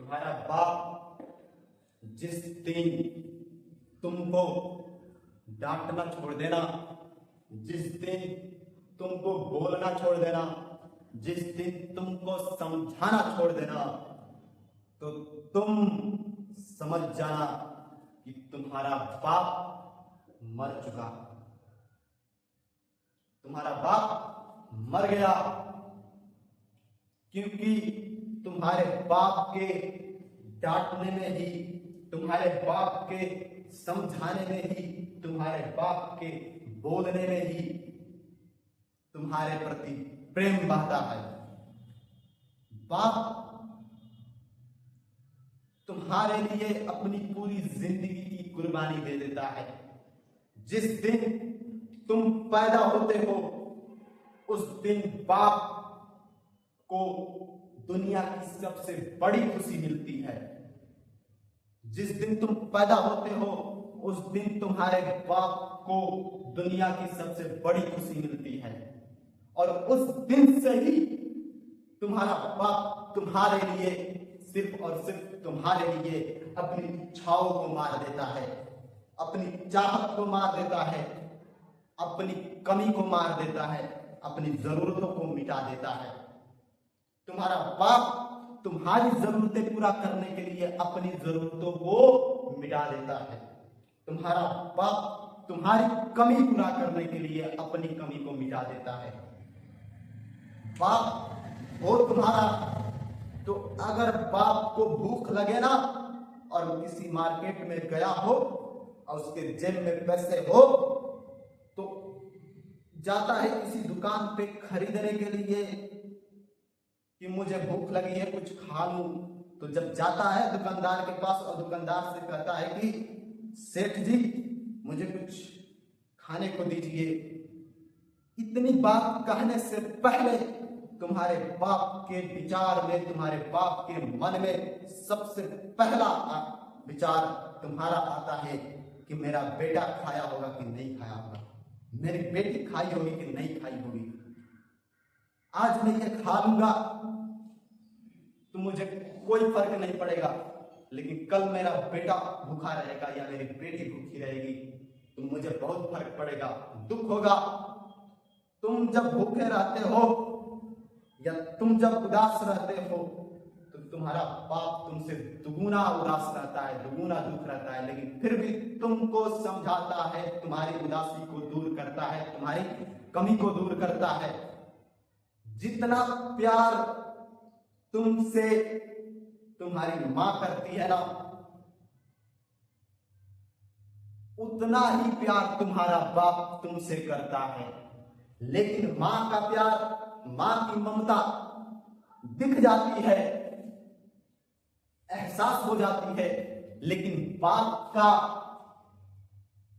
तुम्हारा बाप जिस दिन तुमको डांटना छोड़ देना, जिस दिन तुमको बोलना छोड़ देना, जिस दिन तुमको समझाना छोड़ देना, तो तुम समझ जाना कि तुम्हारा बाप मर चुका, तुम्हारा बाप मर गया। क्योंकि तुम्हारे बाप के डांटने में ही, तुम्हारे बाप के समझाने में ही, तुम्हारे बाप के बोलने में ही तुम्हारे प्रति प्रेम बहता है। बाप तुम्हारे लिए अपनी पूरी जिंदगी की कुर्बानी दे देता है। जिस दिन तुम पैदा होते हो उस दिन बाप को दुनिया की सबसे बड़ी खुशी मिलती है। जिस दिन तुम पैदा होते हो उस दिन तुम्हारे बाप को दुनिया की सबसे बड़ी खुशी मिलती है, और उस दिन से ही तुम्हारा बाप तुम्हारे लिए, सिर्फ और सिर्फ तुम्हारे लिए अपनी इच्छाओं को मार देता है, अपनी चाहत को मार देता है, अपनी कमी को मार देता है, अपनी जरूरतों को मिटा देता है। तुम्हारा बाप तुम्हारी जरूरतें पूरा करने के लिए अपनी जरूरतों को मिटा देता है। तुम्हारा बाप तुम्हारी कमी पूरा करने के लिए अपनी कमी को मिटा देता है। बाप हो तुम्हारा, तो अगर बाप को भूख लगे ना और किसी मार्केट में गया हो और उसके जेब में पैसे हो, तो जाता है किसी दुकान पे खरीदने के लिए कि मुझे भूख लगी है, कुछ खा लूं। तो जब जाता है दुकानदार के पास और दुकानदार से कहता है कि सेठ जी मुझे कुछ खाने को दीजिए, इतनी बात कहने से पहले तुम्हारे बाप के विचार में, तुम्हारे बाप के मन में सबसे पहला विचार तुम्हारा आता है कि मेरा बेटा खाया होगा कि नहीं खाया होगा, मेरी बेटी खाई होगी कि नहीं खाई होगी। आज मैं ये खा लूंगा तो मुझे कोई फर्क नहीं पड़ेगा, लेकिन कल मेरा बेटा भूखा रहेगा या मेरी बेटी भूखी रहेगी तो मुझे बहुत फर्क पड़ेगा, दुख होगा। तुम जब भूखे रहते हो या तुम जब उदास रहते हो तो तुम्हारा बाप तुमसे दुगुना उदास रहता है, दुगुना दुख रहता है, लेकिन फिर भी तुमको समझाता है, तुम्हारी उदासी को दूर करता है, तुम्हारी कमी को दूर करता है। जितना प्यार तुमसे तुम्हारी मां करती है ना, उतना ही प्यार तुम्हारा बाप तुमसे करता है। लेकिन मां का प्यार, मां की ममता दिख जाती है, एहसास हो जाती है, लेकिन बाप का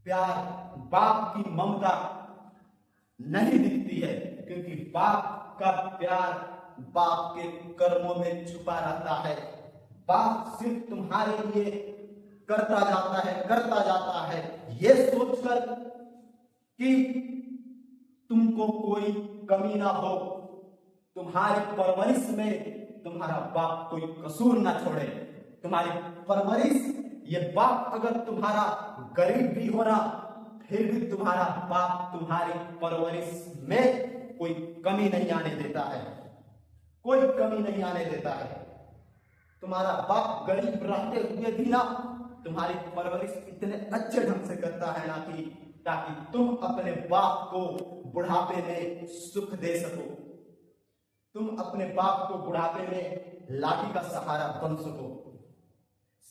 प्यार, बाप की ममता नहीं दिखती है, क्योंकि बाप का प्यार बाप के कर्मों में छुपा रहता है। बाप सिर्फ तुम्हारे लिए करता जाता है ये सोचकर कि तुमको कोई कमी ना हो, तुम्हारी परवरिश में तुम्हारा बाप कोई कसूर ना छोड़े। तुम्हारी परवरिश, ये बाप अगर तुम्हारा गरीब भी हो ना, फिर भी तुम्हारा बाप तुम्हारी परवरिश में कोई कमी नहीं आने देता है, कोई कमी नहीं आने देता है। तुम्हारा बाप गरीब रहते हुए भी ना तुम्हारी परवरिश इतने अच्छे ढंग से करता है ना कि ताकि तुम अपने बाप को बुढ़ापे में सुख दे सको, तुम अपने बाप को बुढ़ापे में लाठी का सहारा बन सको।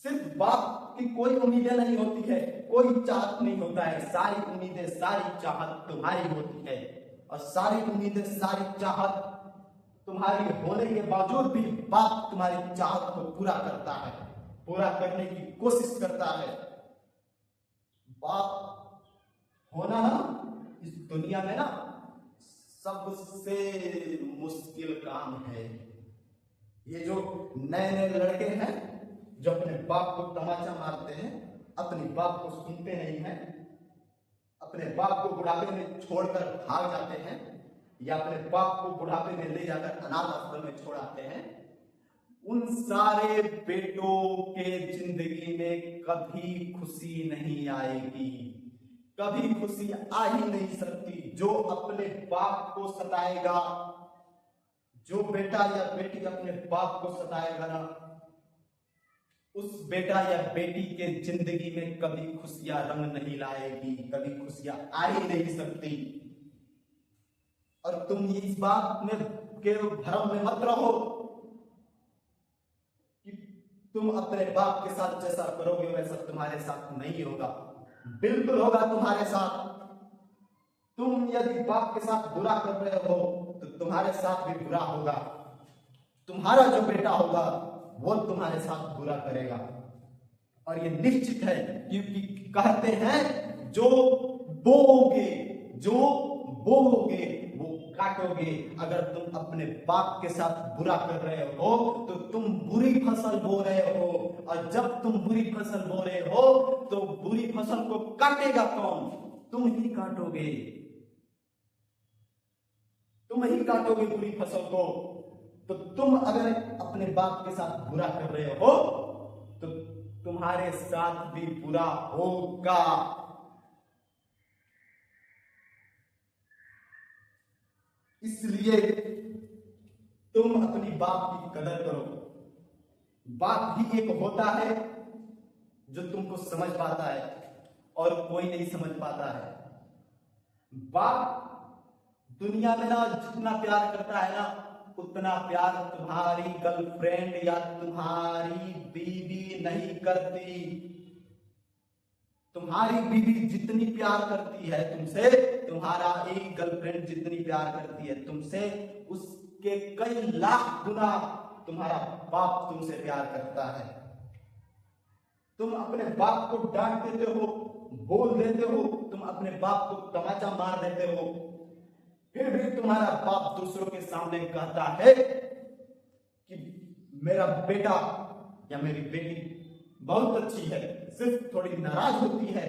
सिर्फ बाप की कोई उम्मीदें नहीं होती है, कोई चाहत नहीं होता है, सारी उम्मीदें, सारी चाहत तुम्हारी होती है, और सारी उम्मीदें, सारी चाहत तुम्हारी होने के बावजूद भी बाप तुम्हारी चाहत को पूरा करता है, पूरा करने की कोशिश करता है। बाप होना ना इस दुनिया में ना सबसे मुश्किल काम है। ये जो नए नए लड़के हैं जो अपने बाप को तमाचा मारते हैं, अपने बाप को सुनते नहीं हैं, अपने बाप को बुढ़ापे में छोड़कर भाग जाते हैं, या अपने बाप को बुढ़ापे में ले जाकर अनाथ आश्रम में छोड़ आते हैं, उन सारे बेटों के जिंदगी में कभी खुशी नहीं आएगी, कभी खुशी आ ही नहीं सकती। जो अपने बाप को सताएगा, जो बेटा या बेटी अपने बाप को सताएगा ना, उस बेटा या बेटी के जिंदगी में कभी खुशियां रंग नहीं लाएगी, कभी खुशियां आ ही नहीं सकती। और तुम इस बात में के भ्रम में मत रहो कि तुम अपने बाप के साथ जैसा करोगे वैसा तुम्हारे साथ नहीं होगा। बिल्कुल होगा तुम्हारे साथ। तुम यदि बाप के साथ बुरा कर रहे हो तो तुम्हारे साथ भी बुरा होगा। तुम्हारा जो बेटा होगा वो तुम्हारे साथ बुरा करेगा, और ये निश्चित है, क्योंकि कहते हैं जो बोओगे वो काटोगे। अगर तुम अपने बाप के साथ बुरा कर रहे हो तो तुम बुरी फसल बो रहे हो, और जब तुम बुरी फसल बो रहे हो तो बुरी फसल को काटेगा कौन? तुम ही काटोगे, तुम ही काटोगे बुरी फसल को। तो तुम अगर अपने बाप के साथ बुरा कर रहे हो तो तुम्हारे साथ भी बुरा होगा। इसलिए तुम अपनी बाप की कदर करो। बाप ही एक होता है जो तुमको समझ पाता है और कोई नहीं समझ पाता है। बाप दुनिया में ना जितना प्यार करता है ना, उतना प्यार तुम्हारी गर्लफ्रेंड या तुम्हारी बीवी नहीं करती। तुम्हारी बीवी जितनी प्यार करती है तुमसे, तुम्हारा एक गर्लफ्रेंड जितनी प्यार करती है तुमसे, उसके कई लाख गुना तुम्हारा बाप तुमसे प्यार करता है। तुम अपने बाप को डांट देते हो, बोल देते हो, तुम अपने बाप को तमाचा मार देते हो, फिर भी तुम्हारा बाप दूसरों के सामने कहता है कि मेरा बेटा या मेरी बेटी बहुत अच्छी है, सिर्फ थोड़ी नाराज होती है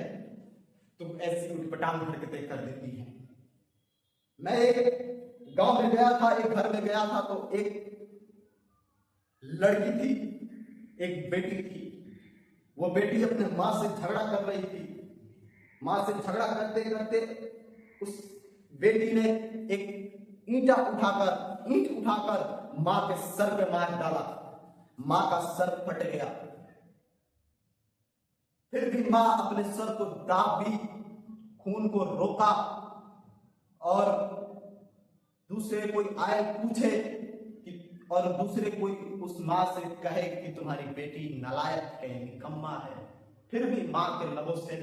तो ऐसी उटपटांग हरकतें कर देती है। मैं एक गांव में गया था, एक घर में गया था, तो एक लड़की थी, एक बेटी थी। वो बेटी अपने माँ से झगड़ा कर रही थी। माँ से झगड़ा करते करते उस बेटी ने एक ईंट उठाकर माँ के सर पे मार डाला। माँ का सर फट गया। फिर भी माँ अपने सर को दाब भी, खून को रोका, और दूसरे कोई आए पूछे कि, और दूसरे कोई उस माँ से कहे कि तुम्हारी बेटी नालायक है, निकम्मा है, फिर भी माँ के लबों से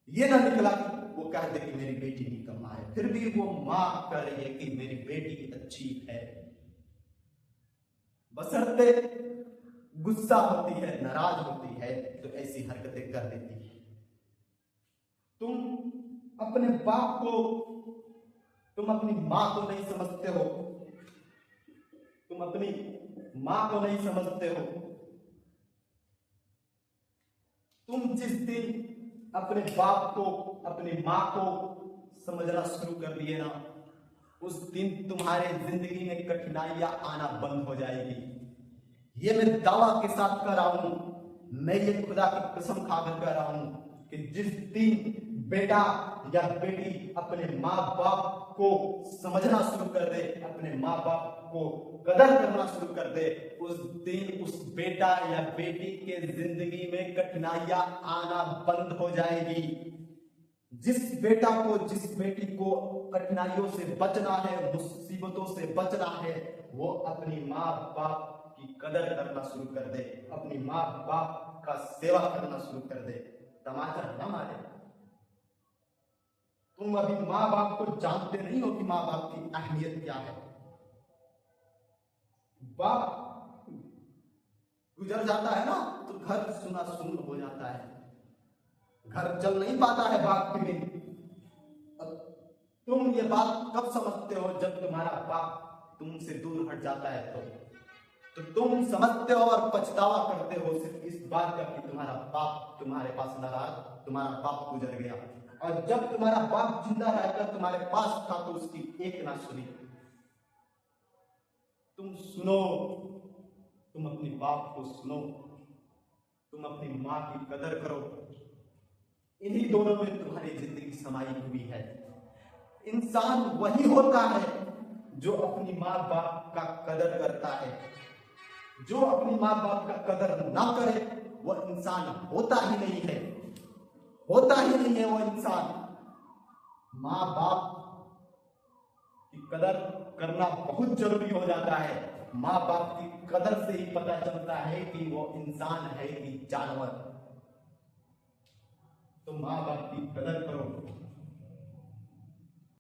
ये ना निकला कि वो कह दे कि मेरी बेटी निकम्मा है। फिर भी वो माँ कह रही है कि मेरी बेटी अच्छी है। बशर्ते गुस्सा होती है, नाराज होती है तो ऐसी हरकतें कर देती है। तुम अपने बाप को, तुम अपनी माँ को नहीं समझते हो, तुम अपनी माँ को नहीं समझते हो। तुम जिस दिन अपने बाप को, अपनी माँ को समझना शुरू कर दिए ना, उस दिन तुम्हारे जिंदगी में कठिनाइयां आना बंद हो जाएगी। ये मैं दावा के साथ कर रहा हूं, मैं ये खुदा की कसम खाकर कह रहा हूं कि जिस दिन बेटा या बेटी अपने माँ बाप को समझना शुरू कर दे, अपने माँ बाप को कदर करना शुरू कर दे, उस दिन उस बेटा या बेटी के जिंदगी में कठिनाइयां आना बंद हो जाएगी। जिस बेटा को, जिस बेटी को कठिनाइयों से बचना है, मुसीबतों से बचना है, वो अपनी माँ बाप की कदर करना शुरू कर दे, अपनी माँ बाप का सेवा करना शुरू कर दे, तमाचा न मारे। तुम अभी माँ बाप को जानते नहीं हो कि माँ बाप की अहमियत क्या है। बाप गुजर जाता है ना तो घर सुना सुन हो जाता है, घर चल नहीं पाता है बाप के बिन। तुम ये बात कब समझते हो? जब तुम्हारा बाप तुमसे दूर हट जाता है तो तुम समझते हो और पछतावा करते हो सिर्फ इस बात का कि तुम्हारा बाप तुम्हारे पास न रहा, तुम्हारा बाप गुजर गया। और जब तुम्हारा बाप जिंदा रहकर तुम्हारे पास था तो उसकी एक ना सुनी। तुम सुनो, तुम अपने बाप को सुनो, तुम अपनी माँ की कदर करो। इन्हीं दोनों में तुम्हारी जिंदगी समाई हुई है। इंसान वही होता है जो अपनी माँ बाप का कदर करता है। जो अपनी माँ बाप का कदर ना करे वो इंसान होता ही नहीं है, होता ही नहीं है वो इंसान। माँ बाप की कदर करना बहुत जरूरी हो जाता है। माँ बाप की कदर से ही पता चलता है कि वो इंसान है कि जानवर। तो माँ बाप की कदर करो।